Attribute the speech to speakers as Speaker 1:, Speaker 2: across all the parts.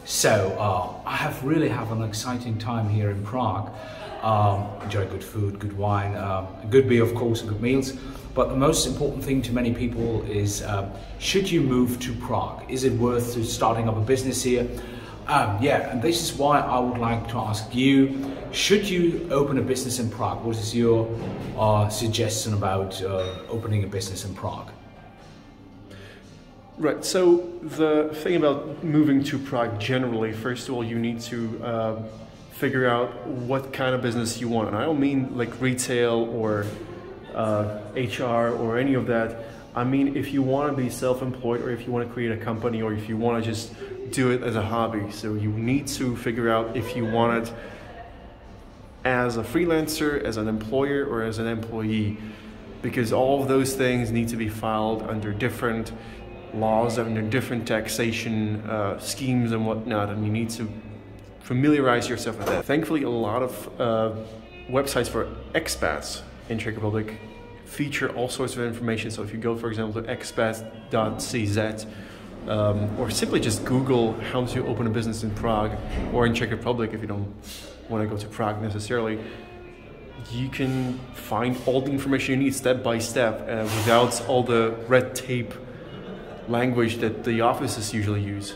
Speaker 1: So I really have an exciting time here in Prague. Enjoy good food, good wine, good beer, of course, and good meals. But the most important thing to many people is, should you move to Prague? Is it worth starting up a business here? Yeah, and this is why I would like to ask you, should you open a business in Prague? What is your suggestion about opening a business in Prague?
Speaker 2: Right, so the thing about moving to Prague generally, first of all, you need to figure out what kind of business you want. And I don't mean like retail or HR or any of that. I mean, if you want to be self-employed, or if you want to create a company, or if you want to just do it as a hobby. So you need to figure out if you want it as a freelancer, as an employer, or as an employee, because all of those things need to be filed under different laws, under different taxation schemes and whatnot, and you need to familiarize yourself with that. Thankfully, a lot of websites for expats in Czech Republic feature all sorts of information. So if you go, for example, to expats.cz, or simply just Google how to open a business in Prague or in Czech Republic, if you don't want to go to Prague necessarily, you can find all the information you need step by step without all the red tape language that the offices usually use.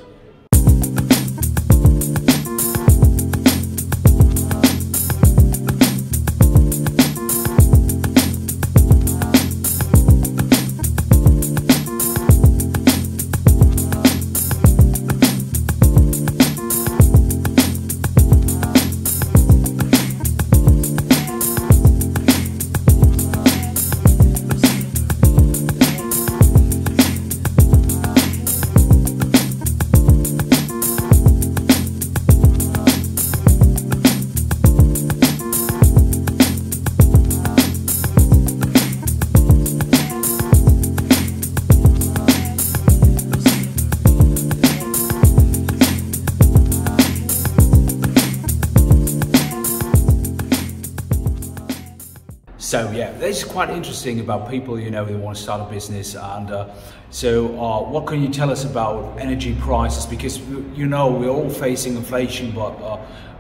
Speaker 1: So yeah, this is quite interesting about people, you know, they want to start a business. And what can you tell us about energy prices? Because, you know, we're all facing inflation, but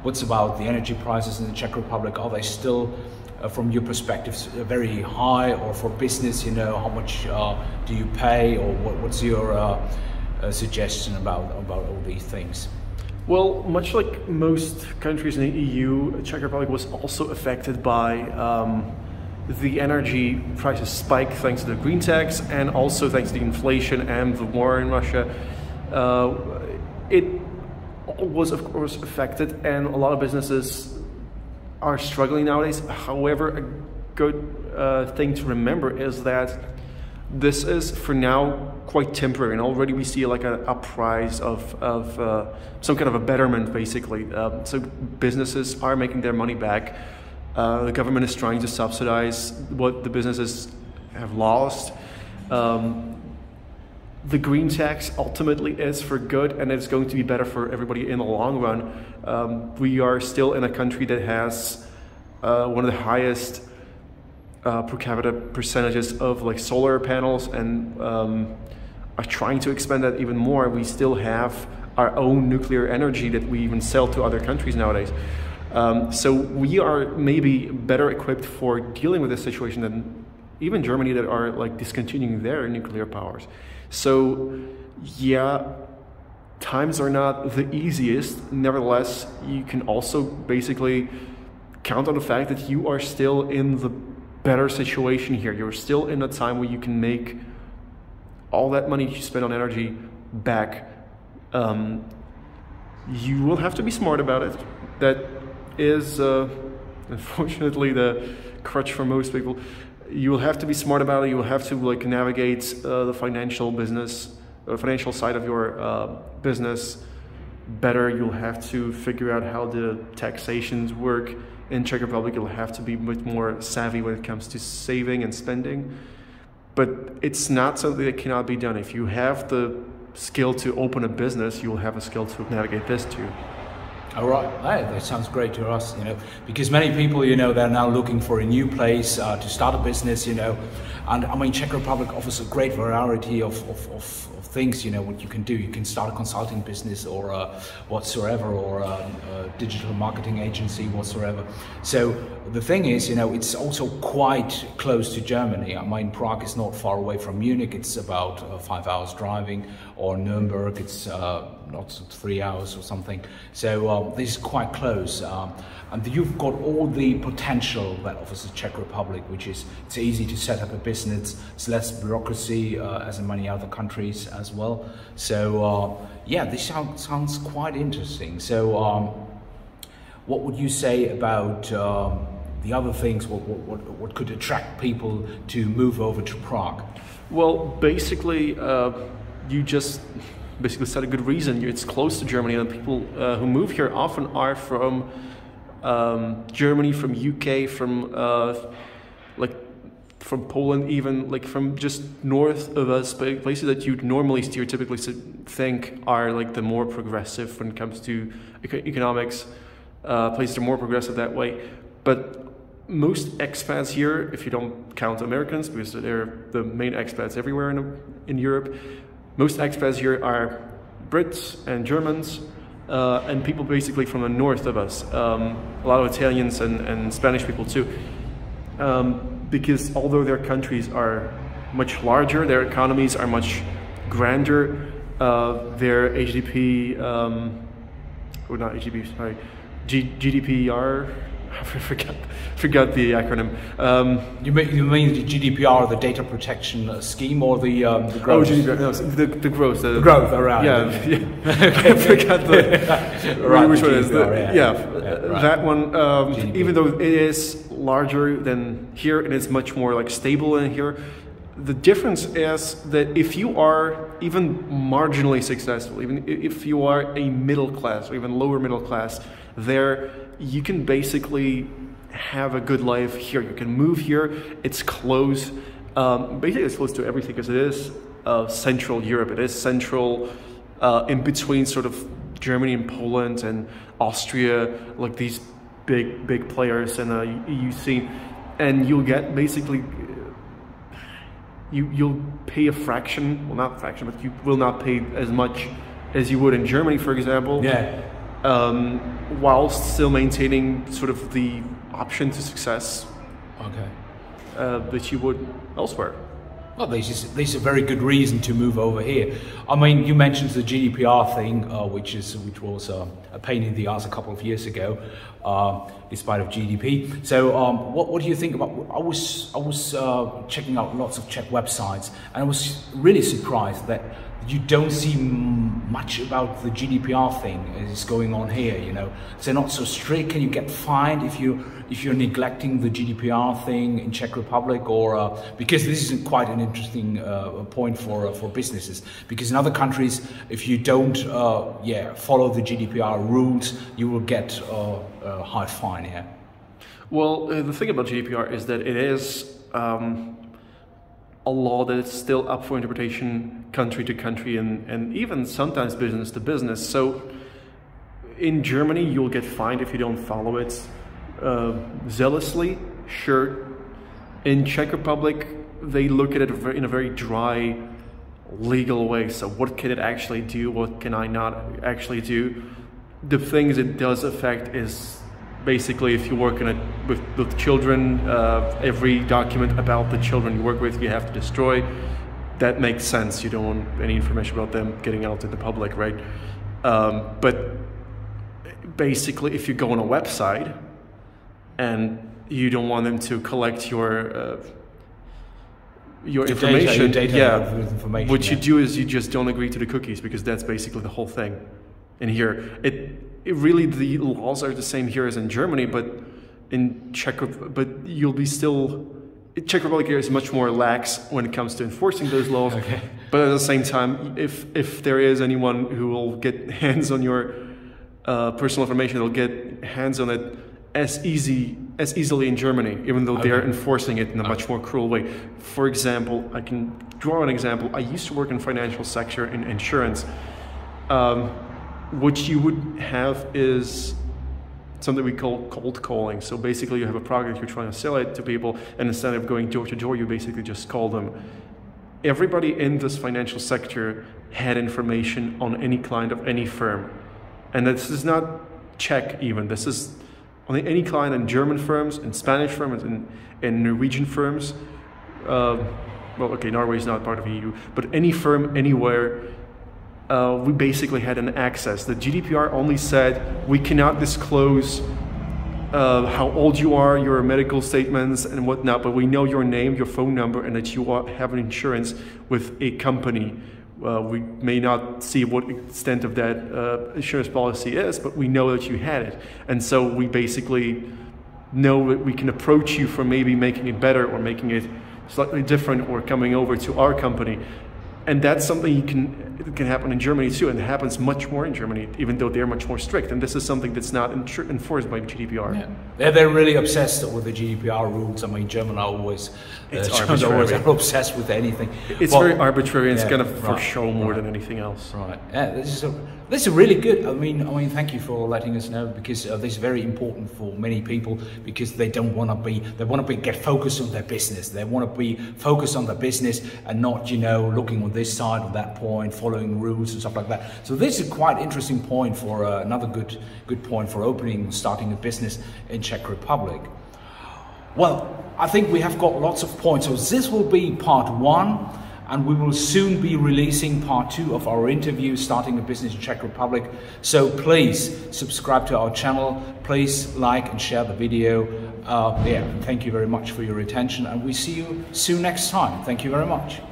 Speaker 1: what's about the energy prices in the Czech Republic? Are they still, from your perspective, very high? Or for business, you know, how much do you pay? Or what's your suggestion about all these things?
Speaker 2: Well, much like most countries in the EU, Czech Republic was also affected by the energy prices spike thanks to the green tax, and also thanks to the inflation and the war in Russia. It was, of course, affected, and a lot of businesses are struggling nowadays. However, a good thing to remember is that this is, for now, quite temporary, and already we see like a uprise of some kind of a betterment, basically. So businesses are making their money back. The government is trying to subsidize what the businesses have lost. The green tax ultimately is for good, and it's going to be better for everybody in the long run. We are still in a country that has one of the highest per capita percentages of like solar panels, and are trying to expand that even more. We still have our own nuclear energy that we even sell to other countries nowadays. So we are maybe better equipped for dealing with this situation than even Germany, that are like discontinuing their nuclear powers. So yeah, times are not the easiest. Nevertheless, you can also basically count on the fact that you are still in the better situation here. You're still in a time where you can make all that money you spend on energy back. You will have to be smart about it. That is unfortunately the crutch for most people. You will have to be smart about it. You will have to like navigate the financial side of your business better. You'll have to figure out how the taxations work in Czech Republic. You'll have to be a bit more savvy when it comes to saving and spending. But it's not something that cannot be done. If you have the skill to open a business, you will have a skill to navigate this too.
Speaker 1: All right, that sounds great to us, you know, because many people, you know, they're now looking for a new place to start a business, you know, and I mean, Czech Republic offers a great variety of things, you know, what you can do. You can start a consulting business or whatsoever, or a digital marketing agency whatsoever. So the thing is, you know, it's also quite close to Germany. I mean, Prague is not far away from Munich. It's about 5 hours driving, or Nuremberg, it's not 3 hours or something. So this is quite close. And you've got all the potential that offers the Czech Republic, which is, it's easy to set up a business, it's less bureaucracy as in many other countries as well. So yeah, this sounds quite interesting. So what would you say about the other things? What could attract people to move over to Prague?
Speaker 2: Well, basically, you just basically said a good reason. It's close to Germany, and people who move here often are from Germany, from UK, from from Poland, even like from just north of us, places that you'd normally stereotypically think are like the more progressive when it comes to economics. Places are more progressive that way, but most expats here, if you don't count Americans, because they're the main expats everywhere in Europe, most expats here are Brits and Germans, and people basically from the north of us. A lot of Italians and Spanish people too. Because although their countries are much larger, their economies are much grander, their HDP, or not HDP, sorry, GDPR, I forgot the acronym.
Speaker 1: You mean the GDPR, the data protection scheme, or the growth?
Speaker 2: Oh, GDPR, no, the growth.
Speaker 1: The growth, all right.
Speaker 2: Yeah, I forgot the
Speaker 1: right,
Speaker 2: which one is
Speaker 1: GDPR,
Speaker 2: right. That one. Even though it is larger than here, and it's much more like stable in here. The difference is that if you are even marginally successful, even if you are a middle class or even lower middle class, there you can basically have a good life here. You can move here. It's close. Basically, it's close to everything because it is Central Europe. It is central in between sort of Germany and Poland and Austria, like these big players in the EU scene, and you'll get basically. You'll pay a fraction, well not a fraction, but you will not pay as much as you would in Germany, for example.
Speaker 1: Yeah.
Speaker 2: Whilst still maintaining sort of the option to success.
Speaker 1: Okay.
Speaker 2: That you would elsewhere.
Speaker 1: Well, this is a very good reason to move over here. I mean, you mentioned the GDPR thing, which was a pain in the ass a couple of years ago, despite of GDP. So, what do you think about? I was checking out lots of Czech websites, and I was really surprised that you don't see much about the GDPR thing is going on here. You know, they're not so strict. Can you get fined if you're neglecting the GDPR thing in Czech Republic, or because this is quite an interesting point for businesses. Because in other countries, if you don't follow the GDPR rules, you will get a high fine. Yeah. Well,
Speaker 2: the thing about GDPR is that it is a law that is still up for interpretation country to country and even sometimes business to business. So in Germany, you'll get fined if you don't follow it zealously, sure. In Czech Republic, they look at it in a very dry, legal way. So what can it actually do? What can I not actually do? The things it does affect is basically if you work with children, every document about the children you work with, you have to destroy. That makes sense. You don't want any information about them getting out to the public, right? But basically, if you go on a website and you don't want them to collect your information,
Speaker 1: information,
Speaker 2: what you do is you just don't agree to the cookies, because that's basically the whole thing. In here, it really, the laws are the same here as in Germany, but in but you'll be still. Czech Republic here is much more lax when it comes to enforcing those laws.
Speaker 1: Okay.
Speaker 2: But at the same time, if there is anyone who will get hands on your personal information, they'll get hands on it as easily in Germany, even though they're enforcing it in a much more cruel way. For example, I can draw an example. I used to work in financial sector in insurance. What you would have is something we call cold calling. So basically you have a product, you're trying to sell it to people, and instead of going door to door, you basically just call them. Everybody in this financial sector had information on any client of any firm. And this is not Czech even. This is only any client in German firms, in Spanish firms, in Norwegian firms. Well, okay, Norway is not part of the EU, but any firm anywhere, we basically had an access. The GDPR only said we cannot disclose how old you are, your medical statements and whatnot, but we know your name, your phone number, and that you have an insurance with a company. We may not see what extent of that insurance policy is, but we know that you had it. And so we basically know that we can approach you for maybe making it better or making it slightly different or coming over to our company. And that's something it can happen in Germany too, and it happens much more in Germany, even though they're much more strict. And this is something that's not enforced by GDPR.
Speaker 1: Yeah. They're really obsessed with the GDPR rules. I mean, Germans are always obsessed with anything.
Speaker 2: It's very arbitrary, and it's kind of for show more than anything else.
Speaker 1: Right. Yeah, this is really good. I mean, thank you for letting us know, because this is very important for many people, because they don't want to get focused on their business. They want to be focused on their business and not, looking on this side or that point, following rules and stuff like that. So this is quite interesting point for another good point for starting a business in Czech Republic. Well, I think we have got lots of points. So this will be part 1. And we will soon be releasing part 2 of our interview, starting a business in Czech Republic. So please subscribe to our channel. Please like and share the video. Thank you very much for your attention, and we see you soon next time. Thank you very much.